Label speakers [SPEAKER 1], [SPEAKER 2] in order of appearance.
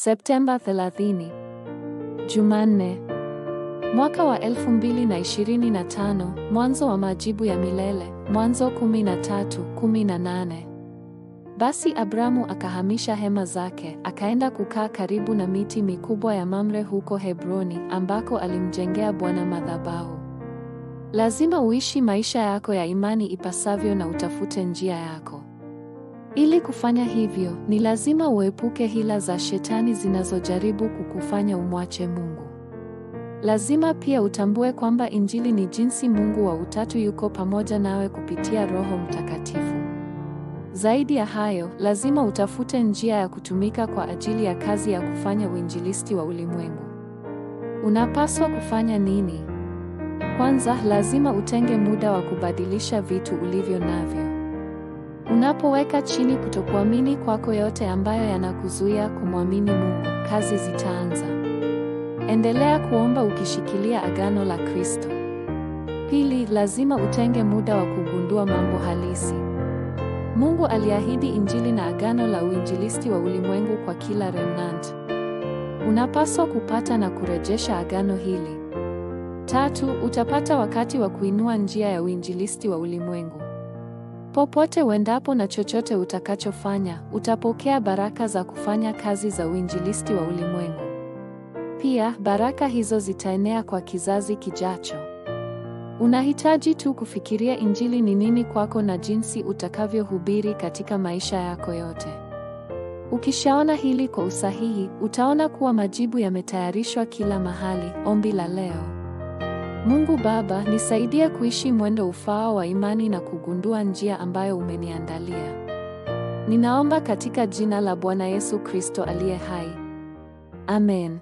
[SPEAKER 1] Septemba 30. Jumanne. Mwaka wa 2025, mwanzo wa majibu ya milele. Mwanzo 13:18. Basi Abramu akahamisha hema zake, akaenda kukaa karibu na miti mikubwa ya Mamre huko Hebroni, ambako alimjengea Bwana madhabahu. Lazima uishi maisha yako ya imani ipasavyo na utafute njia yako. Ili kufanya hivyo, ni lazima uepuke hila za shetani zinazojaribu kukufanya umwache Mungu. Lazima pia utambue kwamba Injili ni jinsi Mungu wa Utatu yuko pamoja nawe kupitia Roho Mtakatifu. Zaidi ya hayo, lazima utafute njia ya kutumika kwa ajili ya kazi ya kufanya uinjilisti wa ulimwengu. Unapaswa kufanya nini? Kwanza, lazima utenge muda wa kubadilisha vitu ulivyo navyo. Unapoweka chini kutokuamini kwako yote ambayo yanakuzuia kumwamini Mungu, kazi zitaanza. Endelea kuomba ukishikilia agano la Kristo. Pili, lazima utenge muda wa kugundua mambo halisi. Mungu aliahidi Injili na agano la uinjilisti wa ulimwengu kwa kila remnant. Unapaswa kupata na kurejesha agano hili. Tatu, utapata wakati wa kuinua njia ya uinjilisti wa ulimwengu. Popote uendapo na chochote utakachofanya, utapokea baraka za kufanya kazi za uinjilisti wa ulimwengu. Pia, baraka hizo zitaenea kwa kizazi kijacho. Unahitaji tu kufikiria Injili ni nini kwako na jinsi utakavyohubiri katika maisha yako yote. Ukishaona hili kwa usahihi, utaona kuwa majibu yametayarishwa kila mahali. Ombi la leo. Mungu Baba, nisaidie kuishi mwendo ufaao wa imani na kugundua njia ambayo umeniandalia. Ninaomba katika jina la Bwana Yesu Kristo aliye hai. Amen.